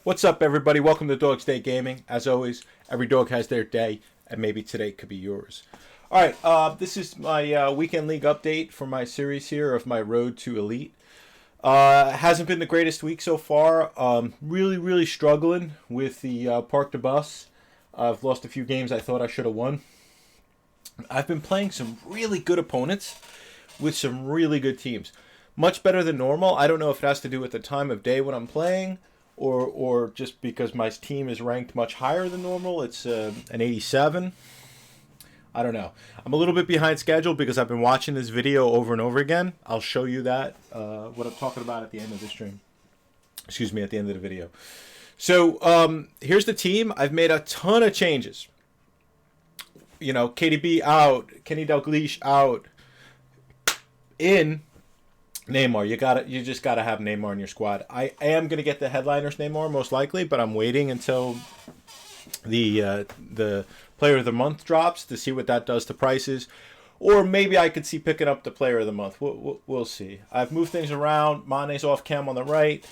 What's up, everybody? Welcome to Dog's Day Gaming. As always, every dog has their day, and maybe today could be yours. All right, this is my weekend league update for my series here of my road to elite. Hasn't been the greatest week so far. Really struggling with the park the bus. I've lost a few games I thought I should have won. I've been playing some really good opponents with some really good teams. Much better than normal. I don't know if it has to do with the time of day when I'm playing, or just because my team is ranked much higher than normal. It's an 87. I don't know. I'm a little bit behind schedule because I've been watching this video over and over again. I'll show you that, what I'm talking about at the end of the stream. Excuse me, at the end of the video. So here's the team. I've made a ton of changes. You know, KDB out, Kenny Dalglish out. In Neymar, you just gotta have Neymar in your squad. I am gonna get the headliners Neymar most likely, but I'm waiting until the player of the month drops to see what that does to prices, or maybe I could see picking up the player of the month. We'll see. I've moved things around. Mane's off cam on the right.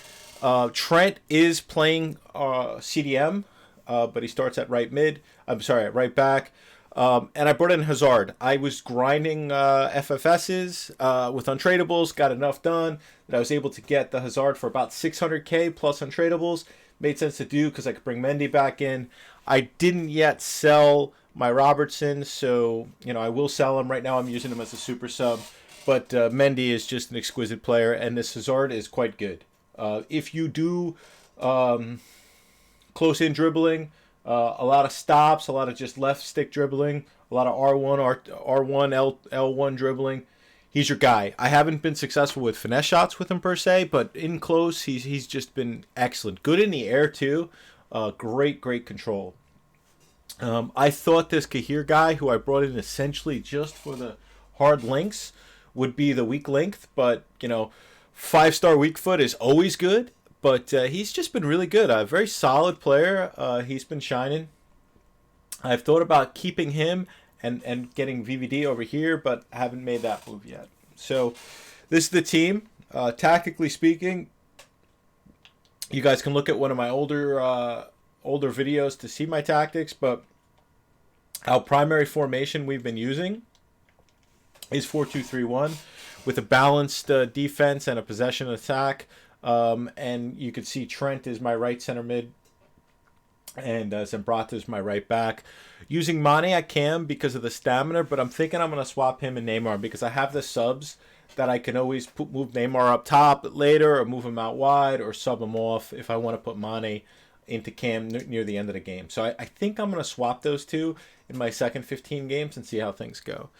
Trent is playing CDM, but he starts at right mid. I'm sorry, at right back. And I brought in Hazard. I was grinding FFSs with untradables, got enough done that I was able to get the Hazard for about 600k plus untradables. Made sense to do because I could bring Mendy back in. I didn't yet sell my Robertson, so I will sell him. Right now I'm using him as a super sub. But Mendy is just an exquisite player, and this Hazard is quite good. If you do close-in dribbling, a lot of stops, a lot of just left stick dribbling, a lot of R1, L1 dribbling. He's your guy. I haven't been successful with finesse shots with him per se, but in close, he's just been excellent. Good in the air too. Great control. I thought this Kahir guy, who I brought in essentially just for the hard links, would be the weak length, but 5-star weak foot is always good. But he's just been really good. A very solid player. He's been shining. I've thought about keeping him and getting VVD over here, but haven't made that move yet. So this is the team. Tactically speaking, you guys can look at one of my older videos to see my tactics, but our primary formation we've been using is 4-2-3-1 with a balanced defense and a possession attack. And you can see Trent is my right center mid, and Zambrata is my right back. Using Mane I can because of the stamina, but I'm thinking I'm going to swap him and Neymar because I have the subs that I can always move Neymar up top later, or move him out wide, or sub him off if I want to put Mane into cam near the end of the game. So I think I'm going to swap those two in my second 15 games and see how things go.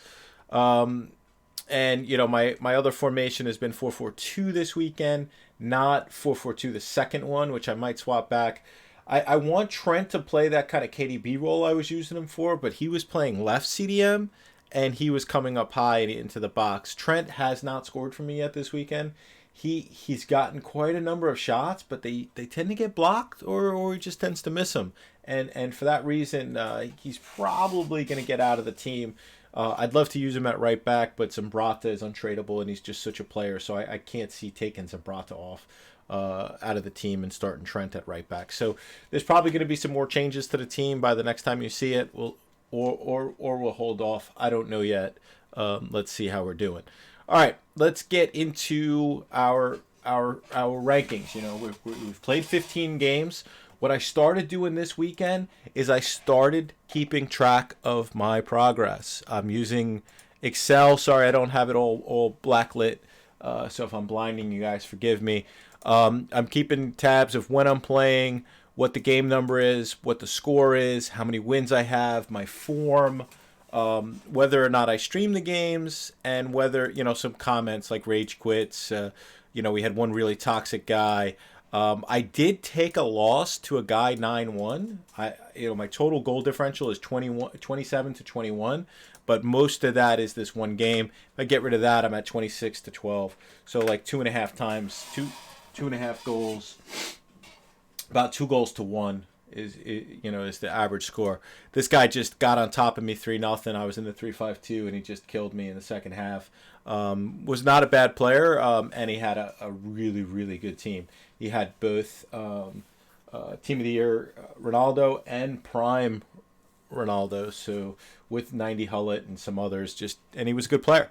And my other formation has been 4-4-2 this weekend, not 4-4-2 the second one, which I might swap back. I want Trent to play that kind of KDB role I was using him for, but he was playing left CDM and he was coming up high into the box. Trent has not scored for me yet this weekend. He's gotten quite a number of shots, but they tend to get blocked, or he just tends to miss them. And for that reason, he's probably going to get out of the team. I'd love to use him at right back, but Zambrata is untradeable, and he's just such a player, so I can't see taking Zambrata off out of the team and starting Trent at right back. So there's probably going to be some more changes to the team by the next time you see it. We'll hold off. I don't know yet. Let's see how we're doing. All right, let's get into our rankings. We've played 15 games. What I started doing this weekend is I started keeping track of my progress. I'm using Excel. Sorry, I don't have it all blacklit, so if I'm blinding you guys, forgive me. I'm keeping tabs of when I'm playing, what the game number is, what the score is, how many wins I have, my form, whether or not I stream the games, and whether, some comments like rage quits. We had one really toxic guy. I did take a loss to a guy 9-1. My total goal differential is 27 to 21, but most of that is this one game. If I get rid of that, I'm at 26 to 12. So like 2.5 times, 2.5 goals, about 2 goals to 1 is the average score. This guy just got on top of me 3-0. I was in the 3-5-2 and he just killed me in the second half. Was not a bad player, and he had a really good team. He had both Team of the Year Ronaldo and Prime Ronaldo. So with 90 Hullet and some others, and he was a good player.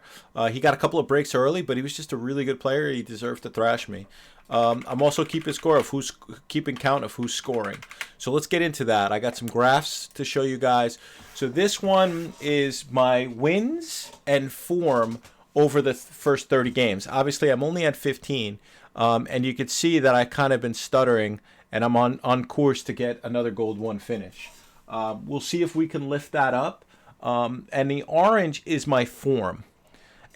He got a couple of breaks early, but he was just a really good player. He deserved to thrash me. I'm also keeping count of who's scoring. So let's get into that. I got some graphs to show you guys. So this one is my wins and form over the first 30 games. Obviously, I'm only at 15, and you can see that I kind of been stuttering, and I'm on course to get another Gold 1 finish. We'll see if we can lift that up. And the orange is my form.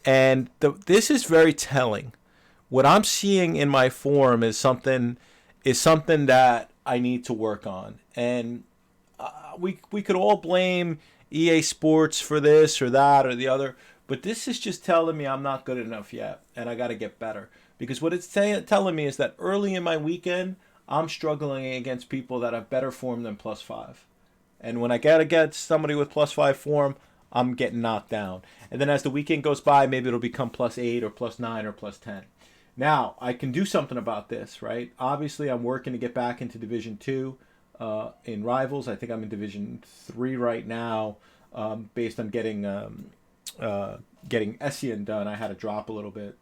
And this is very telling. What I'm seeing in my form is something that I need to work on. And we could all blame EA Sports for this or that or the other, but this is just telling me I'm not good enough yet, and I got to get better. Because what it's telling me is that early in my weekend, I'm struggling against people that have better form than +5. And when I gotta get somebody with +5 form, I'm getting knocked down. And then as the weekend goes by, maybe it'll become +8 or +9 or +10. Now, I can do something about this, right? Obviously, I'm working to get back into Division 2 in Rivals. I think I'm in Division 3 right now, based on getting Essien done. I had to drop a little bit.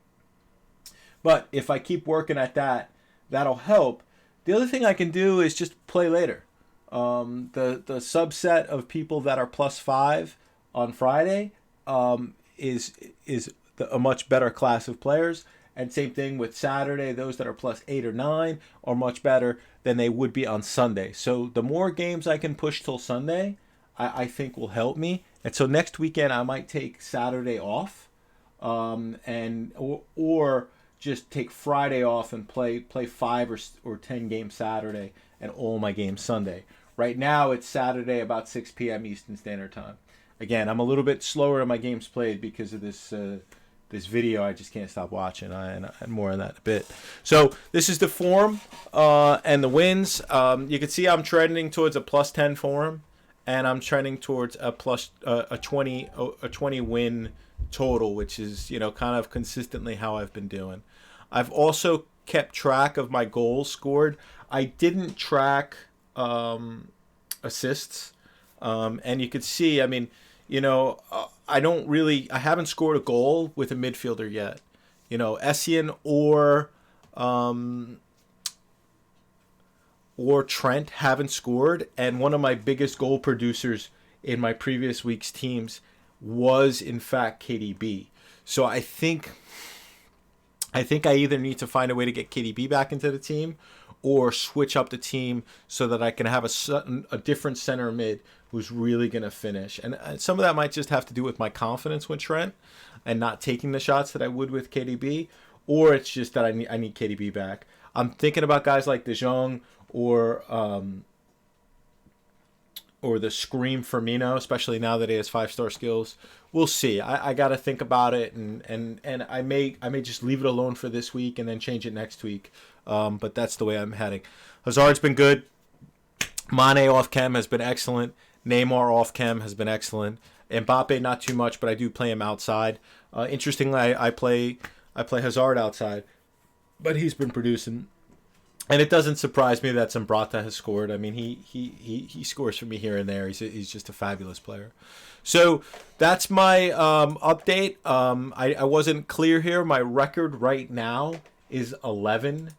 But if I keep working at that, that'll help. The other thing I can do is just play later. The subset of people that are +5 on Friday is a much better class of players. And same thing with Saturday. Those that are +8 or 9 are much better than they would be on Sunday. So the more games I can push till Sunday, I think will help me. And so next weekend I might take Saturday off, or just take Friday off and play 5 or 10 games Saturday and all my games Sunday. Right now it's Saturday about 6 p.m. Eastern Standard Time. Again, I'm a little bit slower in my games played because of this video. I just can't stop watching, and more on that in a bit. So this is the form and the wins. You can see I'm trending towards a +10 form, and I'm trending towards a 20 win total, which is kind of consistently how I've been doing. I've also kept track of my goals scored. I didn't track assists, and you could see, I haven't scored a goal with a midfielder yet. Essien or Trent haven't scored, and one of my biggest goal producers in my previous week's teams was in fact KDB. So I think I either need to find a way to get KDB back into the team, or switch up the team so that I can have a different center mid who's really going to finish. And some of that might just have to do with my confidence with Trent and not taking the shots that I would with KDB, or it's just that I need KDB back. I'm thinking about guys like De Jong or the Scream Firmino, especially now that he has 5-star skills. We'll see. I got to think about it, and I may just leave it alone for this week and then change it next week. But that's the way I'm heading. Hazard's been good. Mane off chem has been excellent. Neymar off chem has been excellent. Mbappe not too much, but I do play him outside. Interestingly, I play Hazard outside, but he's been producing. And it doesn't surprise me that Zambrata has scored. I mean, he scores for me here and there. He's just a fabulous player. So that's my update. I wasn't clear here. My record right now is 11-4.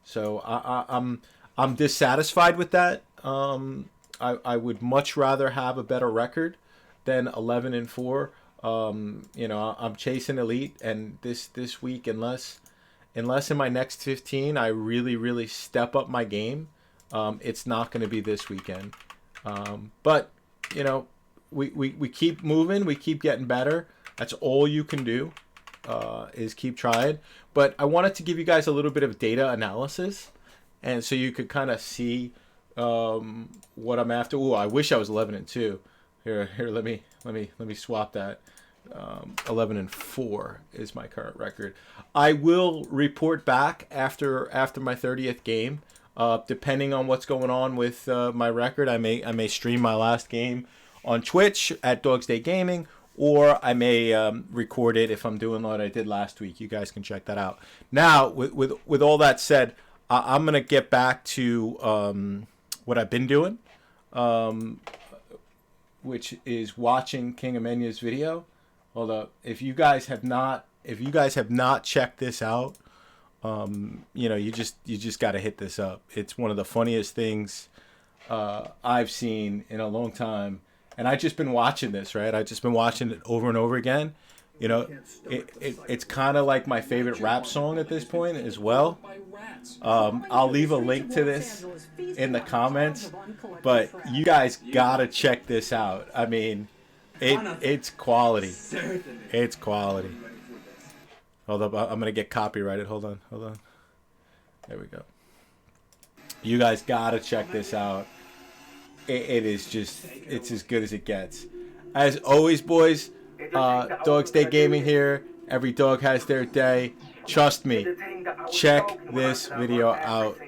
So I'm dissatisfied with that. I would much rather have a better record than 11-4. I'm chasing elite, and this week, unless in my next 15 I really step up my game, it's not going to be this weekend. But we keep moving, we keep getting better. That's all you can do, is keep trying. But I wanted to give you guys a little bit of data analysis, and so you could kind of see what I'm after. Oh, I wish I was 11-2. Here, let me swap that. 11-4 is my current record. I will report back after my 30th game. Depending on what's going on with my record, I may stream my last game on Twitch at Dogs Day Gaming, or I may record it if I'm doing what I did last week. You guys can check that out. Now, with all that said, I'm gonna get back to what I've been doing, which is watching King Emenya's video. Hold up, if you guys have not checked this out, you just got to hit this up. It's one of the funniest things I've seen in a long time, and I've just been watching this. Right, I've just been watching it over and over again. It's kind of like my favorite rap song at this point as well. I'll leave a link to this in the comments, but you guys gotta check this out. I mean, it's quality. It's quality. Hold up, I'm gonna get copyrighted. Hold on. There we go. You guys gotta check this out. It's as good as it gets. As always, boys. Dogs Day Gaming here. Every dog has their day. Trust me. Check this video out.